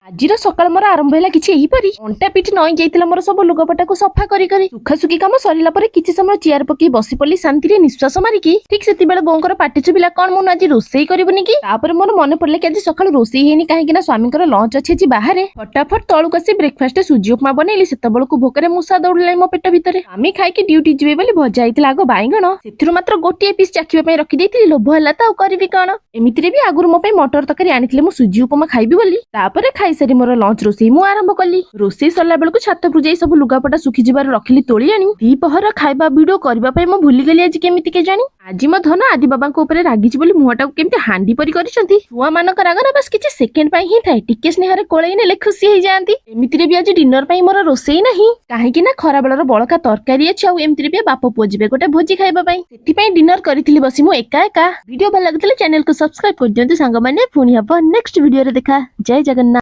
ଆଜିର ସକାଳ ମୋର ଆରମ୍ଭ ହେଲା କିଛି ଏହିପରି। ଅଣ୍ଟା ପିଠି ନଇଁ ଯାଇଥିଲା ମୋର ସବୁ ଲୁଗାପଟାକୁ ସଫା କରି କରି। ସୁଖାସୁଖି କାମ ସରିଲା ପରେ କିଛି ସମୟ ଚେୟାର ପକେଇ ବସି ପଡିଲି ଶାନ୍ତିରେ ନିଶ୍ୱାସ ମାରିକି। ଠିକ ସେତିକିବେଳେ ବୋଉଙ୍କର ପାଟି ଶୁଭିଲା, କଣ ମୁଁ ଆଜି ରୋଷେଇ କରିବୁନି କି? ତାପରେ ମୋର ମନେ ପଡିଲା କି ଆଜି ସକାଳୁ ରୋଷେଇ ହେଇନି, କାହିଁକି ନା ସ୍ୱାମୀଙ୍କର ଲଞ୍ଚ ଅଛି ଆଜି ବାହାରେ। ଫଟାଫଟ ତଳକୁ ଆସି ବ୍ରେକଫାଷ୍ଟ ସୁଜି ଉପମା ବନେଇଲି। ସେତେବେଳକୁ ଭୋକରେ ମୂଷା ଦୌଡ଼ିଲାଣି ମୋ ପେଟ ଭିତରେ। ସ୍ୱାମୀ ଖାଇକି ଡ୍ୟୁଟି ଯିବେ ବୋଲି ଭଜା ହେଇଥିଲା ଆଗ ବାଇଗଣ, ସେଥିରୁ ମାତ୍ର ଗୋଟିଏ ପିସ୍ ଚାଖିବା ପାଇଁ ରଖିଦେଇଥିଲି। ଲୋଭ ହେଲା ତ ଆଉ କରିବି କଣ। ଏମିତିରେ ବି ଆଗରୁ ମୋ ପାଇଁ ମଟର ତରକାରୀ ଆଣିଥିଲେ ମୁଁ ସୁଜି ଉପମା ଖାଇବି ବୋଲି। ତାପରେ ଖାଇସାରି ମୋର ଲଞ୍ଚ ରୋଷେଇ ମୁଁ ଆରମ୍ଭ କଲି। ରୋଷେଇ ସରିଲା ବେଳକୁ ଛାତକୁ ଯାଇ ସବୁ ଲୁଗାପଟା ଶୁଖିଯିବାରୁ ରଖିଲି ତୋଳି ଆଣି। ଦ୍ୱିପହର ଖାଇବା ଭିଡିଓ କରିବା ପାଇଁ ମୁଁ ଭୁଲିଗଲି ଆଜି କେମିତି କେଜାଣି। ଆଜି ମୋ ଧନ ଆଦି ବାବାଙ୍କ ଉପରେ ରାଗିଛି ବୋଲି ମୁହଁଟାକୁ କେମିତି ହାଣ୍ଡି ପରି କରିଛନ୍ତି। ଛୁଆ ମାନଙ୍କ ରାଗ ନା ବାସ୍ କିଛି ସେକେଣ୍ଡ ପାଇଁ ହିଁ ଥାଏ, ଟିକେ ସ୍ନେହରେ କୋଳେଇ ନେଲେ ଖୁସି ହେଇଯାଆନ୍ତି। ଏମିତିରେ ବି ଆଜି ଡିନର ପାଇଁ ମୋର ରୋଷେଇ ନାହିଁ, କାହିଁକି ନା ଖରାବେଳର ବଳକା ତରକାରୀ ଅଛି, ଆଉ ଏମିତିରେ ବି ବାପ ପୁଅ ଯିବେ ଗୋଟେ ଭୋଜି ଖାଇବା ପାଇଁ। ସେଥିପାଇଁ ଡିନର କରିଥିଲି ବସି ମୁଁ ଏକା ଏକା। ଭିଡିଓ ଭଲ ଲାଗୁଥିଲେ ଚ୍ୟାନେଲକୁ ସବସ୍କ୍ରାଇବ କରିଦିଅନ୍ତୁ ସାଙ୍ଗମାନେ। ପୁଣି ହବ ନେକ୍ସଟ ଭିଡିଓରେ ଦେଖା। ଜୟ ଜଗନ୍ନାଥ।